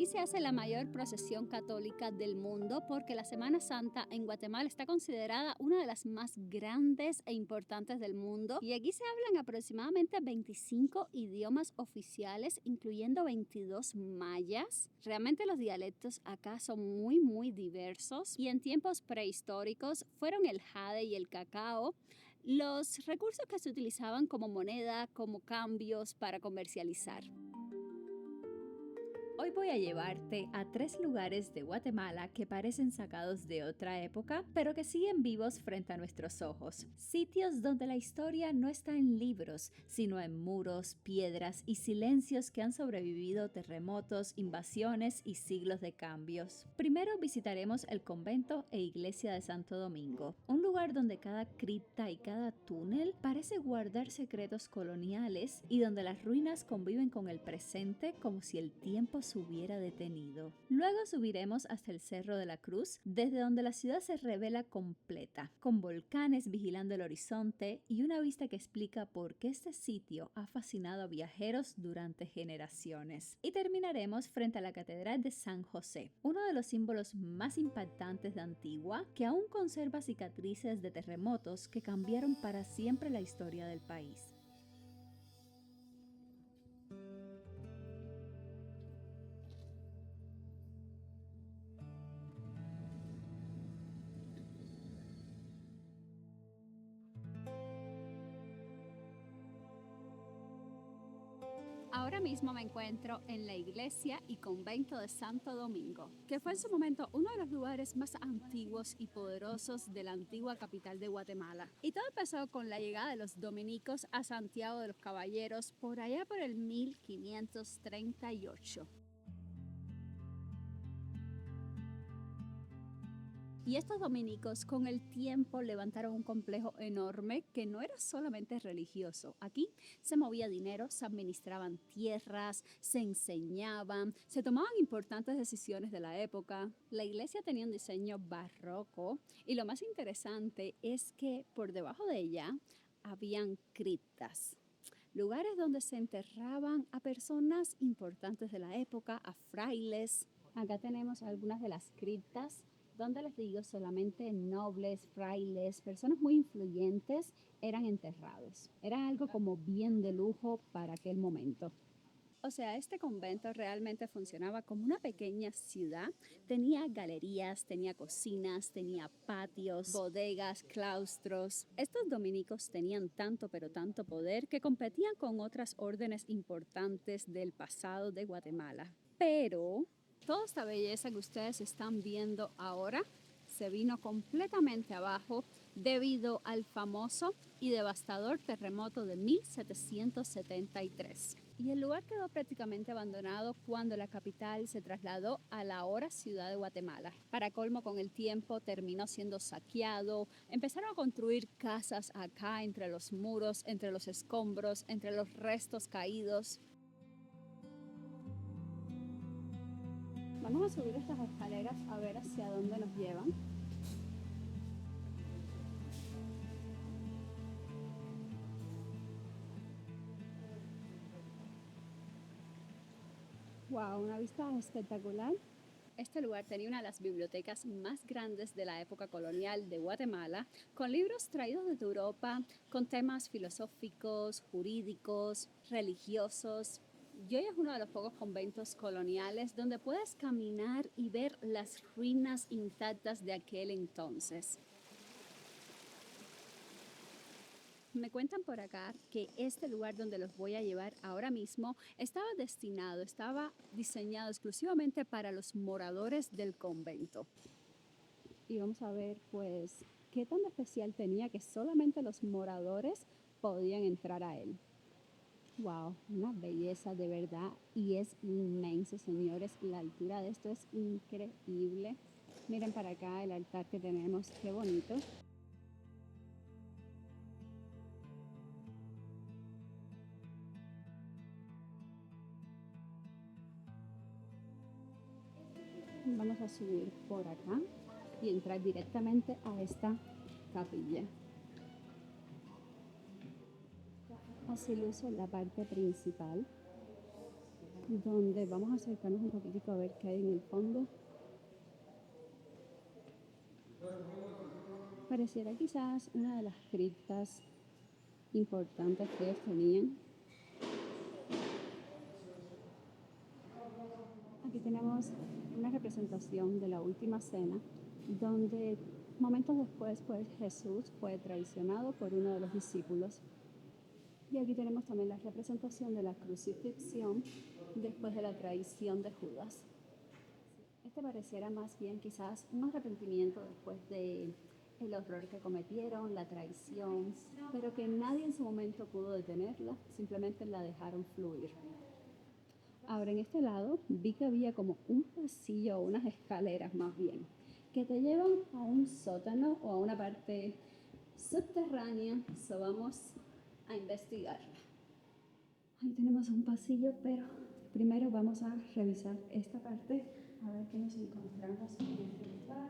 se hace la mayor procesión católica del mundo porque la Semana Santa en Guatemala está considerada una de las más grandes e importantes del mundo y aquí se hablan aproximadamente 25 idiomas oficiales, incluyendo 22 mayas. Realmente los dialectos acá son muy diversos y en tiempos prehistóricos fueron el jade y el cacao los recursos que se utilizaban como moneda, como cambios para comercializar. Hoy voy a llevarte a 3 lugares de Guatemala que parecen sacados de otra época, pero que siguen vivos frente a nuestros ojos. Sitios donde la historia no está en libros, sino en muros, piedras y silencios que han sobrevivido terremotos, invasiones y siglos de cambios. Primero visitaremos el convento e iglesia de Santo Domingo, un lugar donde cada cripta y cada túnel parece guardar secretos coloniales y donde las ruinas conviven con el presente como si el tiempo se hubiera detenido. Luego subiremos hasta el Cerro de la Cruz, desde donde la ciudad se revela completa, con volcanes vigilando el horizonte y una vista que explica por qué este sitio ha fascinado a viajeros durante generaciones. Y terminaremos frente a la Catedral de San José, uno de los símbolos más impactantes de Antigua, que aún conserva cicatrices de terremotos que cambiaron para siempre la historia del país. Ahora mismo me encuentro en la iglesia y convento de Santo Domingo, que fue en su momento uno de los lugares más antiguos y poderosos de la antigua capital de Guatemala. Y todo empezó con la llegada de los dominicos a Santiago de los Caballeros por allá por el 1538. Y estos dominicos con el tiempo levantaron un complejo enorme que no era solamente religioso. Aquí se movía dinero, se administraban tierras, se enseñaban, se tomaban importantes decisiones de la época. La iglesia tenía un diseño barroco y lo más interesante es que por debajo de ella habían criptas. Lugares donde se enterraban a personas importantes de la época, a frailes. Acá tenemos algunas de las criptas donde les digo solamente nobles, frailes, personas muy influyentes eran enterrados. Era algo como bien de lujo para aquel momento. O sea, este convento realmente funcionaba como una pequeña ciudad. Tenía galerías, tenía cocinas, tenía patios, bodegas, claustros. Estos dominicos tenían tanto pero tanto poder que competían con otras órdenes importantes del pasado de Guatemala. Pero toda esta belleza que ustedes están viendo ahora se vino completamente abajo debido al famoso y devastador terremoto de 1773. Y el lugar quedó prácticamente abandonado cuando la capital se trasladó a la ahora ciudad de Guatemala. Para colmo, con el tiempo terminó siendo saqueado, empezaron a construir casas acá entre los muros, entre los escombros, entre los restos caídos. Vamos a subir estas escaleras a ver hacia dónde nos llevan. Wow, una vista espectacular. Este lugar tenía una de las bibliotecas más grandes de la época colonial de Guatemala, con libros traídos desde Europa, con temas filosóficos, jurídicos, religiosos. Y hoy es uno de los pocos conventos coloniales donde puedes caminar y ver las ruinas intactas de aquel entonces. Me cuentan por acá que este lugar donde los voy a llevar ahora mismo estaba diseñado exclusivamente para los moradores del convento. Y vamos a ver pues qué tan especial tenía que solamente los moradores podían entrar a él. Wow, una belleza de verdad y es inmenso, señores. La altura de esto es increíble. Miren para acá el altar que tenemos, qué bonito. Vamos a subir por acá y entrar directamente a esta capilla. Así luce la parte principal. donde vamos a acercarnos un poquitico a ver qué hay en el fondo. Pareciera quizás una de las criptas importantes que ellos tenían. Aquí tenemos una representación de la última cena, donde momentos después pues, Jesús fue traicionado por uno de los discípulos. Y aquí tenemos también la representación de la crucifixión después de la traición de Judas. Este pareciera más bien quizás un arrepentimiento después de el horror que cometieron, la traición, pero que nadie en su momento pudo detenerla, simplemente la dejaron fluir. Ahora en este lado vi que había como un pasillo o unas escaleras más bien, que te llevan a un sótano o a una parte subterránea, so vamos a investigarla. Ahí tenemos un pasillo, pero primero vamos a revisar esta parte, a ver qué nos encontramos en este lugar.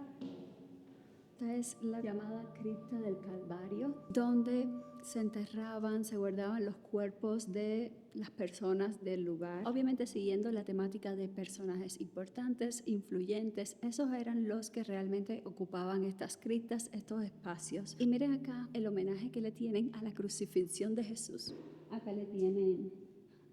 Esta es la llamada cripta del Calvario, donde se enterraban, se guardaban los cuerpos de las personas del lugar. Obviamente siguiendo la temática de personajes importantes, influyentes, esos eran los que realmente ocupaban estas criptas, estos espacios. Y miren acá el homenaje que le tienen a la crucifixión de Jesús. Acá le tienen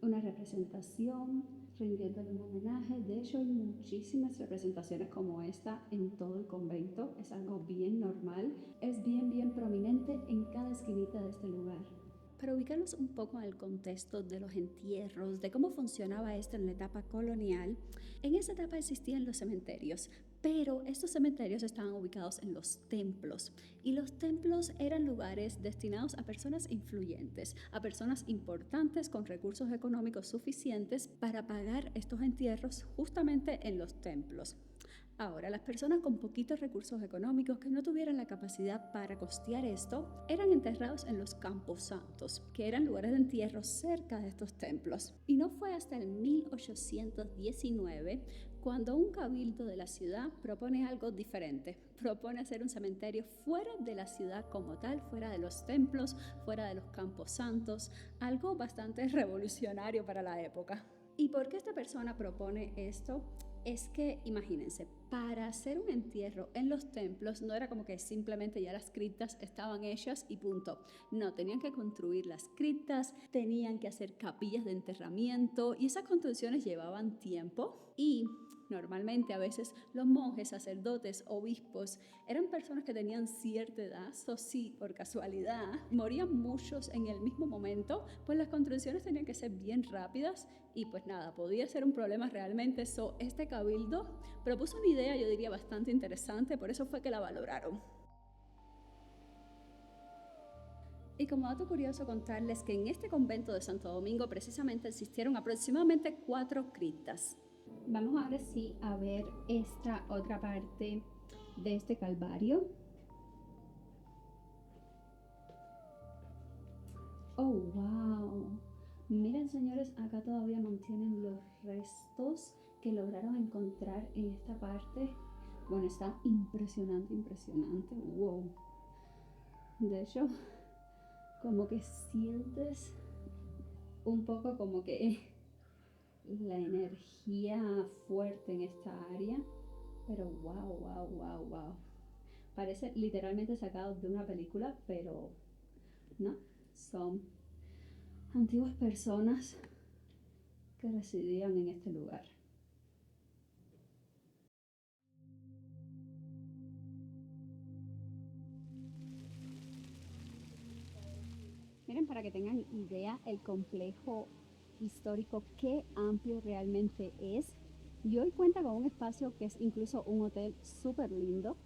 una representación, rindiéndole un homenaje. De hecho, hay muchísimas representaciones como esta en todo el convento. Es algo bien normal. Es bien prominente en cada esquinita de este lugar. Para ubicarlos un poco en el contexto de los entierros, de cómo funcionaba esto en la etapa colonial, en esa etapa existían los cementerios, pero estos cementerios estaban ubicados en los templos y los templos eran lugares destinados a personas influyentes, a personas importantes con recursos económicos suficientes para pagar estos entierros justamente en los templos. Ahora, las personas con poquitos recursos económicos que no tuvieran la capacidad para costear esto eran enterrados en los campos santos, que eran lugares de entierro cerca de estos templos. Y no fue hasta el 1819 cuando un cabildo de la ciudad propone algo diferente. Propone hacer un cementerio fuera de la ciudad como tal, fuera de los templos, fuera de los campos santos, algo bastante revolucionario para la época. ¿Y por qué esta persona propone esto? Es que, imagínense, para hacer un entierro en los templos no era como que simplemente ya las criptas estaban hechas y punto. No, tenían que construir las criptas, tenían que hacer capillas de enterramiento y esas construcciones llevaban tiempo y normalmente a veces los monjes, sacerdotes, obispos eran personas que tenían cierta edad, o si por casualidad morían muchos en el mismo momento, pues las construcciones tenían que ser bien rápidas y pues nada, podía ser un problema realmente. Este cabildo propuso una idea, yo diría, bastante interesante, por eso fue que la valoraron. Y como dato curioso contarles que en este convento de Santo Domingo precisamente existieron aproximadamente 4 criptas. Vamos ahora sí a ver esta otra parte de este calvario. Oh, wow. Miren, señores, acá todavía mantienen los restos que lograron encontrar en esta parte. Bueno, está impresionante, wow. De hecho, como que sientes un poco como que la energía fuerte en esta área, pero wow. Parece literalmente sacado de una película, pero no, son antiguas personas que residían en este lugar. Miren, para que tengan idea el complejo histórico, qué amplio realmente es. Y hoy cuenta con un espacio que es incluso un hotel súper lindo,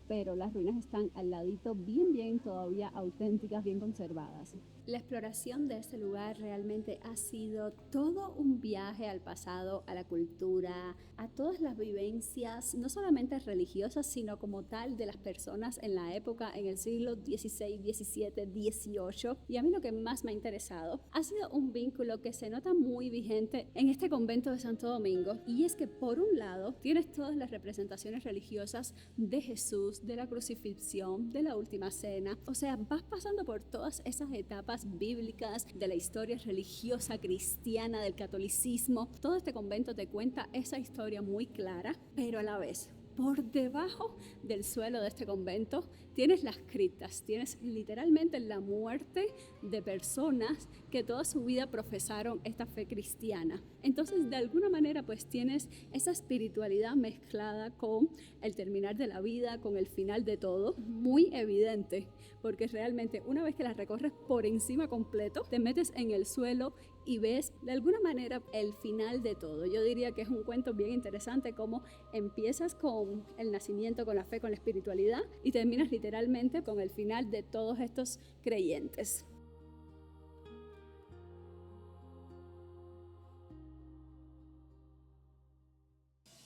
pero las ruinas están al ladito, bien todavía auténticas, bien conservadas. La exploración de este lugar realmente ha sido todo un viaje al pasado, a la cultura, a todas las vivencias, no solamente religiosas, sino como tal de las personas en la época, en el siglo XVI, XVII, XVIII. Y a mí lo que más me ha interesado ha sido un vínculo que se nota muy vigente en este convento de Santo Domingo, y es que por un lado tienes todas las representaciones religiosas de Jesús, Jesús, de la crucifixión, de la última cena. O sea, vas pasando por todas esas etapas bíblicas de la historia religiosa cristiana, del catolicismo. Todo este convento te cuenta esa historia muy clara, pero a la vez, por debajo del suelo de este convento tienes las criptas, tienes literalmente la muerte de personas que toda su vida profesaron esta fe cristiana. Entonces, de alguna manera, pues tienes esa espiritualidad mezclada con el terminar de la vida, con el final de todo, muy evidente, porque realmente una vez que la recorres por encima completo, te metes en el suelo y ves de alguna manera el final de todo. Yo diría que es un cuento bien interesante, como empiezas con el nacimiento, con la fe, con la espiritualidad, y terminas literalmente con el final de todos estos creyentes.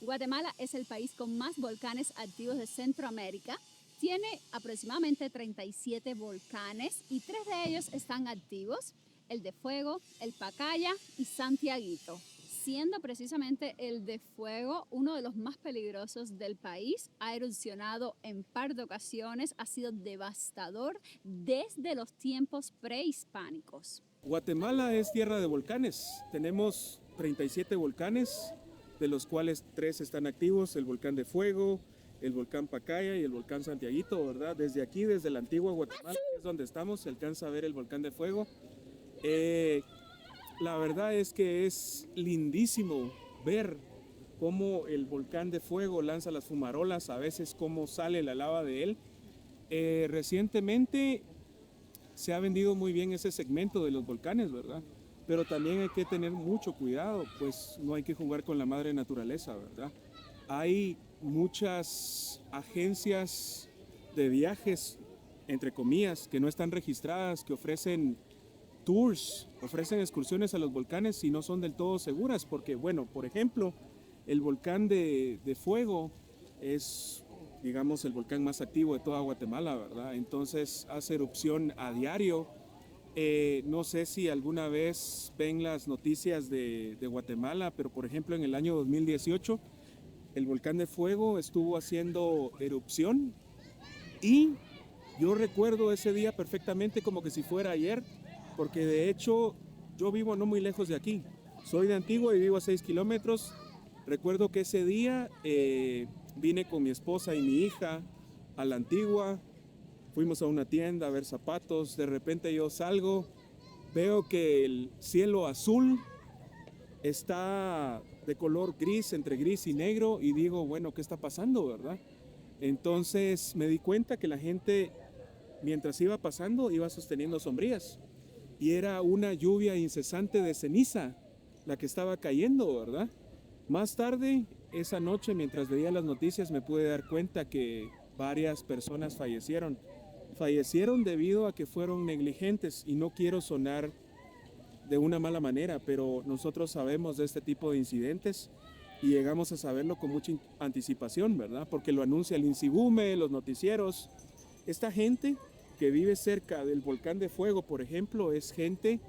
Guatemala es el país con más volcanes activos de Centroamérica. Tiene aproximadamente 37 volcanes y 3 de ellos están activos: el de Fuego, el Pacaya y Santiaguito, siendo precisamente el de Fuego uno de los más peligrosos del país. Ha erupcionado en par de ocasiones, ha sido devastador desde los tiempos prehispánicos. Guatemala es tierra de volcanes. Tenemos 37 volcanes, de los cuales 3 están activos: el volcán de Fuego, el volcán Pacaya y el volcán Santiaguito, ¿verdad? Desde aquí, desde la antigua Guatemala, que es donde estamos, se alcanza a ver el volcán de Fuego. La verdad es que es lindísimo ver cómo el volcán de Fuego lanza las fumarolas, a veces cómo sale la lava de él. Recientemente se ha vendido muy bien ese segmento de los volcanes, ¿verdad? Pero también hay que tener mucho cuidado, pues no hay que jugar con la madre naturaleza, ¿verdad? Hay muchas agencias de viajes, entre comillas, que no están registradas, que ofrecen tours, ofrecen excursiones a los volcanes y no son del todo seguras, porque, bueno, por ejemplo, el volcán de Fuego es, digamos, el volcán más activo de toda Guatemala, ¿verdad? Entonces hace erupción a diario. No sé si alguna vez ven las noticias de Guatemala, pero por ejemplo en el año 2018 el volcán de Fuego estuvo haciendo erupción y yo recuerdo ese día perfectamente como que si fuera ayer, porque de hecho yo vivo no muy lejos de aquí. Soy de Antigua y vivo a 6 kilómetros. Recuerdo que ese día vine con mi esposa y mi hija a la Antigua. Fuimos a una tienda a ver zapatos. De repente yo salgo, veo que el cielo azul está de color gris, entre gris y negro, y digo, bueno, ¿qué está pasando, verdad? Entonces me di cuenta que la gente, mientras iba pasando, iba sosteniendo sombrillas. Y era una lluvia incesante de ceniza la que estaba cayendo, ¿verdad? Más tarde, esa noche, mientras veía las noticias, me pude dar cuenta que varias personas fallecieron. Fallecieron debido a que fueron negligentes, y no quiero sonar de una mala manera, pero nosotros sabemos de este tipo de incidentes y llegamos a saberlo con mucha anticipación, ¿verdad? Porque lo anuncia el INSIBUME, los noticieros. Esta gente que vive cerca del volcán de Fuego, por ejemplo, es gente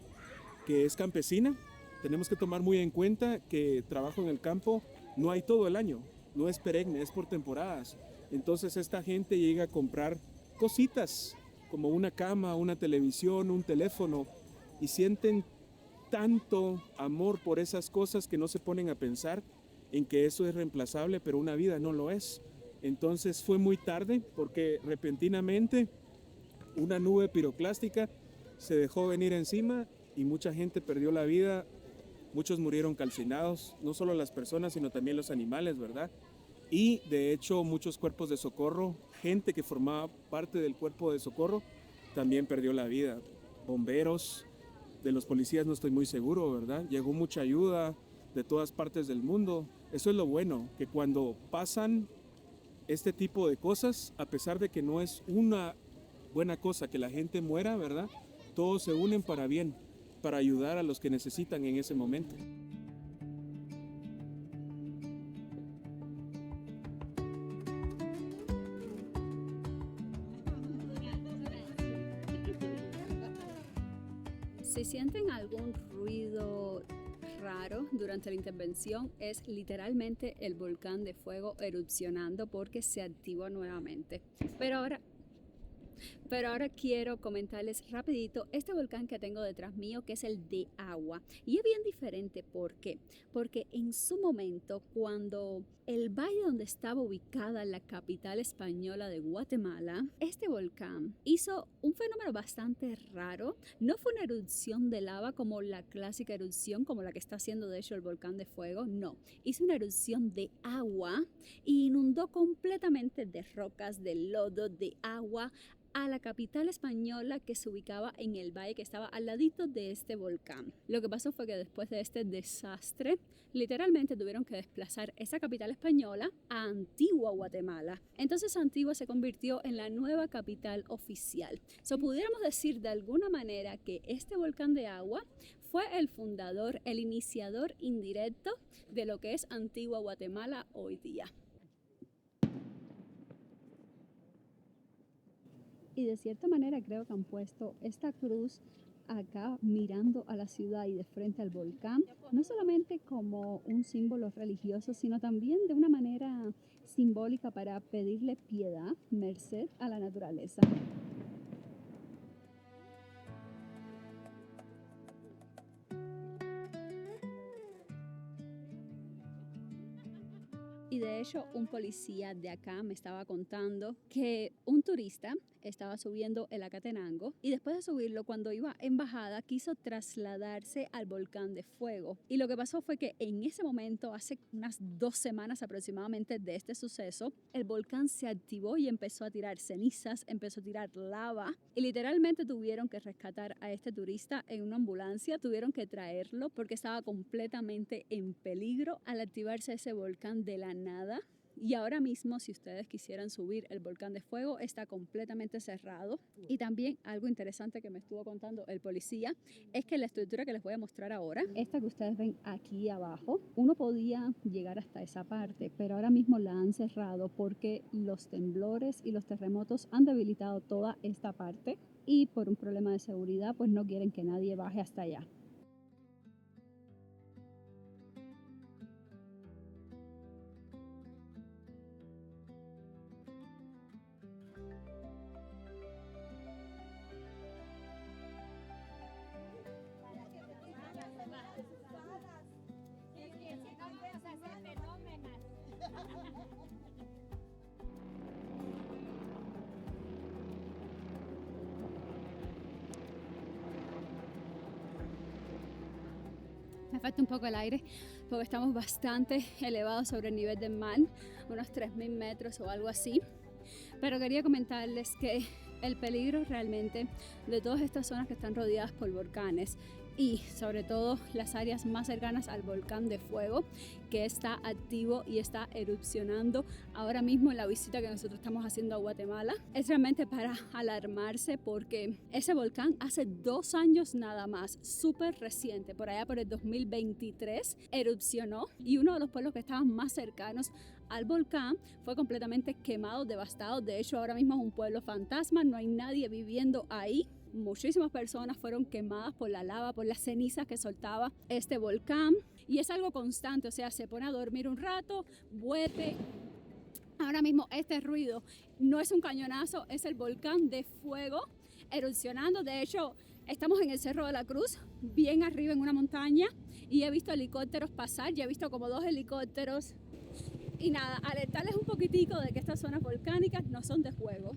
que es campesina. Tenemos que tomar muy en cuenta que trabajo en el campo no hay todo el año, no es perenne, es por temporadas. Entonces esta gente llega a comprar cositas como una cama, una televisión, un teléfono, y sienten tanto amor por esas cosas que no se ponen a pensar en que eso es reemplazable, pero una vida no lo es. Entonces fue muy tarde porque repentinamente una nube piroclástica se dejó venir encima y mucha gente perdió la vida. Muchos murieron calcinados, no solo las personas, sino también los animales, ¿verdad? Y de hecho muchos cuerpos de socorro, gente que formaba parte del cuerpo de socorro, también perdió la vida. Bomberos, de los policías no estoy muy seguro, ¿verdad? Llegó mucha ayuda de todas partes del mundo. Eso es lo bueno, que cuando pasan este tipo de cosas, a pesar de que no es una buena cosa que la gente muera, ¿verdad? Todos se unen para bien, para ayudar a los que necesitan en ese momento. Si sienten algún ruido raro durante la intervención es literalmente el volcán de fuego erupcionando porque se activó nuevamente. Pero ahora quiero comentarles rapidito este volcán que tengo detrás mío, que es el de Agua. Y es bien diferente, ¿por qué? Porque en su momento, cuando el valle donde estaba ubicada la capital española de Guatemala, este volcán hizo un fenómeno bastante raro. No fue una erupción de lava como la clásica erupción, como la que está haciendo de hecho el volcán de fuego, no. Hizo una erupción de agua y inundó completamente de rocas, de lodo, de agua a la capital española que se ubicaba en el valle que estaba al ladito de este volcán. Lo que pasó fue que después de este desastre, literalmente tuvieron que desplazar esa capital española a Antigua Guatemala. Entonces Antigua se convirtió en la nueva capital oficial. Pudiéramos decir de alguna manera que este volcán de agua fue el fundador, el iniciador indirecto de lo que es Antigua Guatemala hoy día. Y de cierta manera creo que han puesto esta cruz acá mirando a la ciudad y de frente al volcán, no solamente como un símbolo religioso, sino también de una manera simbólica para pedirle piedad, merced a la naturaleza. Y de hecho, un policía de acá me estaba contando que un turista estaba subiendo el Acatenango y después de subirlo, cuando iba en bajada, quiso trasladarse al volcán de fuego. Y lo que pasó fue que en ese momento, hace unas 2 semanas aproximadamente de este suceso, el volcán se activó y empezó a tirar cenizas, empezó a tirar lava y literalmente tuvieron que rescatar a este turista en una ambulancia, tuvieron que traerlo porque estaba completamente en peligro al activarse ese volcán de la nada. Y ahora mismo, si ustedes quisieran subir el volcán de fuego, está completamente cerrado. Y también algo interesante que me estuvo contando el policía es que la estructura que les voy a mostrar ahora, esta que ustedes ven aquí abajo, uno podía llegar hasta esa parte, pero ahora mismo la han cerrado porque los temblores y los terremotos han debilitado toda esta parte y por un problema de seguridad pues no quieren que nadie baje hasta allá. Me falta un poco el aire porque estamos bastante elevados sobre el nivel del mar, unos 3.000 metros o algo así. Pero quería comentarles que el peligro realmente de todas estas zonas que están rodeadas por volcanes y sobre todo las áreas más cercanas al volcán de fuego que está activo y está erupcionando ahora mismo en la visita que nosotros estamos haciendo a Guatemala, es realmente para alarmarse porque ese volcán hace 2 años nada más, súper reciente, por allá por el 2023 erupcionó y uno de los pueblos que estaban más cercanos al volcán fue completamente quemado, devastado. De hecho ahora mismo es un pueblo fantasma, no hay nadie viviendo ahí. Muchísimas personas fueron quemadas por la lava, por las cenizas que soltaba este volcán y es algo constante, o sea, se pone a dormir un rato, vuelve. Ahora mismo este ruido no es un cañonazo, es el volcán de fuego erupcionando. De hecho, estamos en el Cerro de la Cruz, bien arriba en una montaña y he visto helicópteros pasar, ya he visto como 2 helicópteros y nada, alertarles un poquitico de que estas zonas volcánicas no son de juego.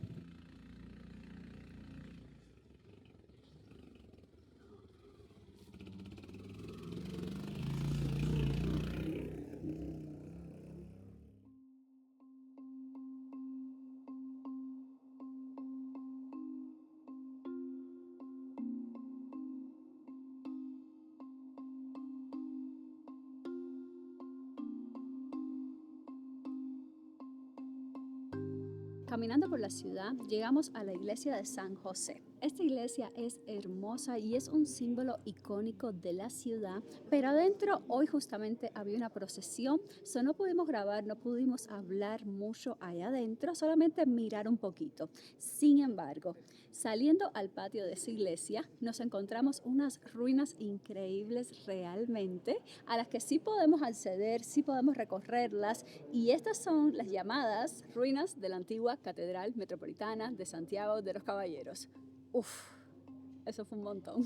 Caminando por la ciudad, llegamos a la iglesia de San José. Esta iglesia es hermosa y es un símbolo icónico de la ciudad, pero adentro hoy justamente había una procesión, no pudimos grabar, no pudimos hablar mucho allá adentro, solamente mirar un poquito. Sin embargo, saliendo al patio de esa iglesia, nos encontramos unas ruinas increíbles realmente, a las que sí podemos acceder, sí podemos recorrerlas, y estas son las llamadas ruinas de la antigua Catedral Metropolitana de Santiago de los Caballeros. Uf, eso fue un montón.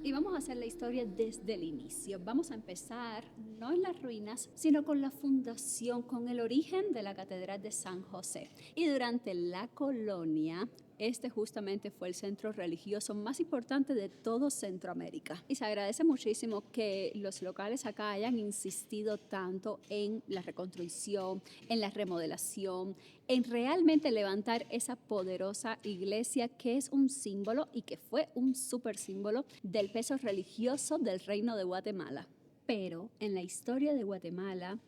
Y vamos a hacer la historia desde el inicio. Vamos a empezar no en las ruinas, sino con la fundación, con el origen de la Catedral de San José. Y durante la colonia, este justamente fue el centro religioso más importante de todo Centroamérica. Y se agradece muchísimo que los locales acá hayan insistido tanto en la reconstrucción, en la remodelación, en realmente levantar esa poderosa iglesia que es un símbolo y que fue un súper símbolo del peso religioso del Reino de Guatemala. Pero en la historia de Guatemala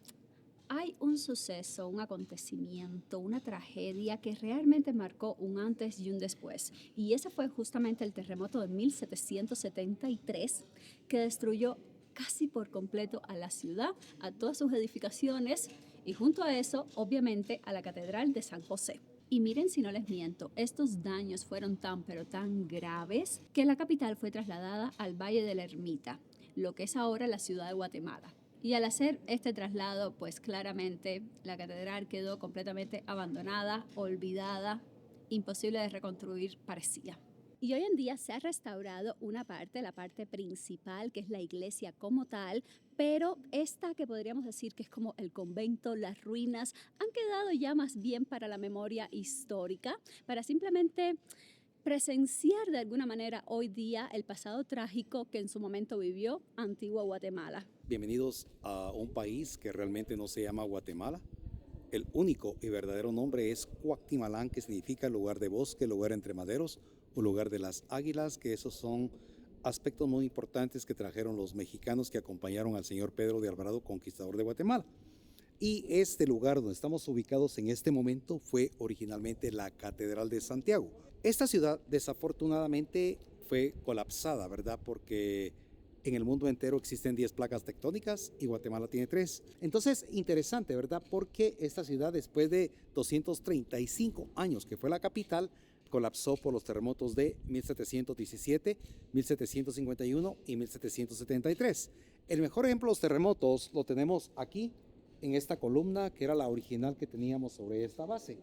hay un suceso, un acontecimiento, una tragedia que realmente marcó un antes y un después. Y ese fue justamente el terremoto de 1773 que destruyó casi por completo a la ciudad, a todas sus edificaciones y junto a eso, obviamente, a la Catedral de San José. Y miren si no les miento, estos daños fueron tan pero tan graves que la capital fue trasladada al Valle de la Ermita, lo que es ahora la ciudad de Guatemala. Y al hacer este traslado, pues claramente la catedral quedó completamente abandonada, olvidada, imposible de reconstruir parecía. Y hoy en día se ha restaurado una parte, la parte principal, que es la iglesia como tal, pero esta que podríamos decir que es como el convento, las ruinas, han quedado ya más bien para la memoria histórica, para simplemente presenciar de alguna manera hoy día el pasado trágico que en su momento vivió Antigua Guatemala. Bienvenidos a un país que realmente no se llama Guatemala. El único y verdadero nombre es Cuactimalán, que significa lugar de bosque, lugar entre maderos o lugar de las águilas, que esos son aspectos muy importantes que trajeron los mexicanos que acompañaron al señor Pedro de Alvarado, conquistador de Guatemala. Y este lugar donde estamos ubicados en este momento fue originalmente la Catedral de Santiago. Esta ciudad desafortunadamente fue colapsada, ¿verdad? Porque en el mundo entero existen 10 placas tectónicas y Guatemala tiene 3. Entonces, interesante, ¿verdad? Porque esta ciudad, después de 235 años que fue la capital, colapsó por los terremotos de 1717, 1751 y 1773. El mejor ejemplo de los terremotos lo tenemos aquí, en esta columna, que era la original que teníamos sobre esta base.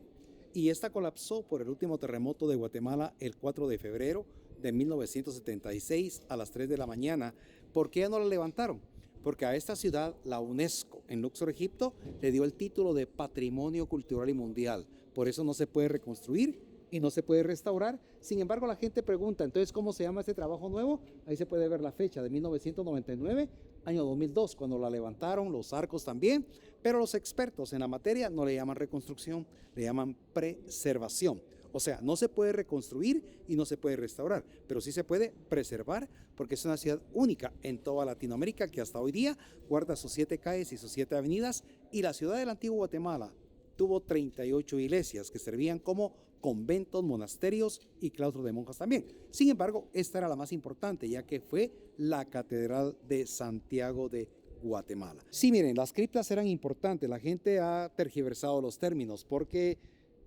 Y esta colapsó por el último terremoto de Guatemala el 4 de febrero de 1976 a las 3 de la mañana. ¿Por qué ya no la levantaron? Porque a esta ciudad la UNESCO en Luxor, Egipto, le dio el título de Patrimonio Cultural y Mundial. Por eso no se puede reconstruir y no se puede restaurar. Sin embargo, la gente pregunta, entonces, ¿cómo se llama este trabajo nuevo? Ahí se puede ver la fecha de 1999, año 2002, cuando la levantaron, los arcos también, pero los expertos en la materia no le llaman reconstrucción, le llaman preservación. O sea, no se puede reconstruir y no se puede restaurar, pero sí se puede preservar porque es una ciudad única en toda Latinoamérica que hasta hoy día guarda sus 7 calles y sus 7 avenidas, y la ciudad del antiguo Guatemala tuvo 38 iglesias que servían como conventos, monasterios y claustros de monjas también. Sin embargo, esta era la más importante, ya que fue la Catedral de Santiago de Guatemala. Sí, miren, las criptas eran importantes. La gente ha tergiversado los términos porque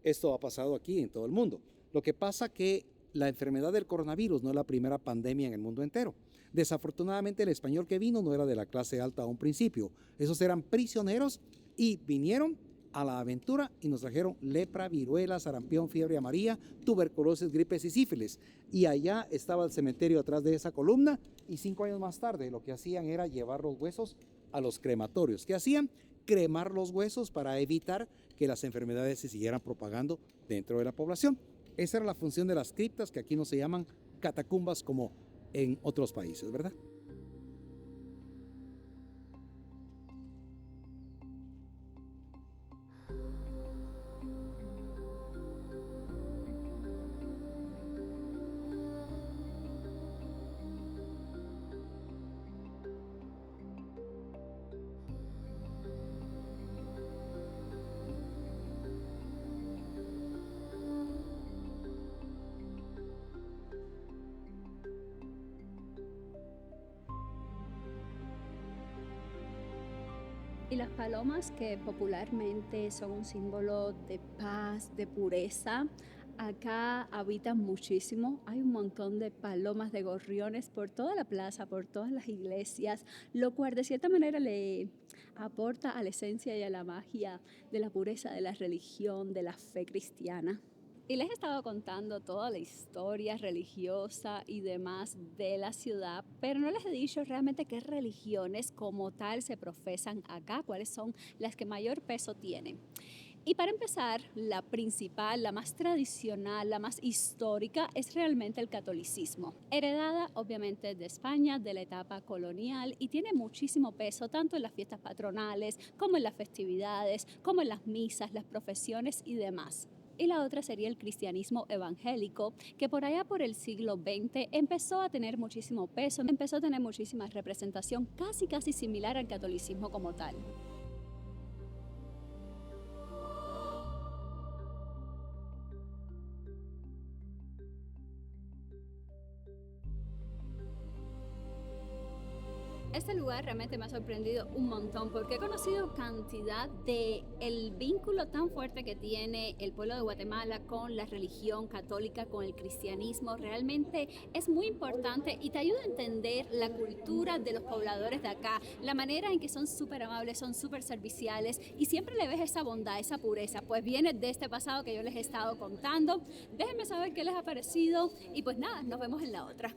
esto ha pasado aquí en todo el mundo. Lo que pasa que la enfermedad del coronavirus no es la primera pandemia en el mundo entero. Desafortunadamente, el español que vino no era de la clase alta a un principio. Esos eran prisioneros y vinieron a la aventura y nos trajeron lepra, viruela, sarampión, fiebre amarilla, tuberculosis, gripes y sífilis. Y allá estaba el cementerio atrás de esa columna, y 5 años más tarde lo que hacían era llevar los huesos a los crematorios. ¿Qué hacían? Cremar los huesos para evitar que las enfermedades se siguieran propagando dentro de la población. Esa era la función de las criptas, que aquí no se llaman catacumbas como en otros países, ¿verdad? Y las palomas, que popularmente son un símbolo de paz, de pureza, acá habitan muchísimo. Hay un montón de palomas, de gorriones por toda la plaza, por todas las iglesias, lo cual de cierta manera le aporta a la esencia y a la magia de la pureza de la religión, de la fe cristiana. Y les he estado contando toda la historia religiosa y demás de la ciudad, pero no les he dicho realmente qué religiones como tal se profesan acá, cuáles son las que mayor peso tienen. Y para empezar, la principal, la más tradicional, la más histórica es realmente el catolicismo, heredada obviamente de España, de la etapa colonial, y tiene muchísimo peso tanto en las fiestas patronales como en las festividades, como en las misas, las profesiones y demás. Y la otra sería el cristianismo evangélico, que por allá por el siglo XX empezó a tener muchísimo peso, empezó a tener muchísima representación, casi similar al catolicismo como tal. Este lugar realmente me ha sorprendido un montón porque he conocido cantidad de el vínculo tan fuerte que tiene el pueblo de Guatemala con la religión católica, con el cristianismo. Realmente es muy importante y te ayuda a entender la cultura de los pobladores de acá, la manera en que son súper amables, son súper serviciales y siempre le ves esa bondad, esa pureza. Pues viene de este pasado que yo les he estado contando. Déjenme saber qué les ha parecido y pues nada, nos vemos en la otra.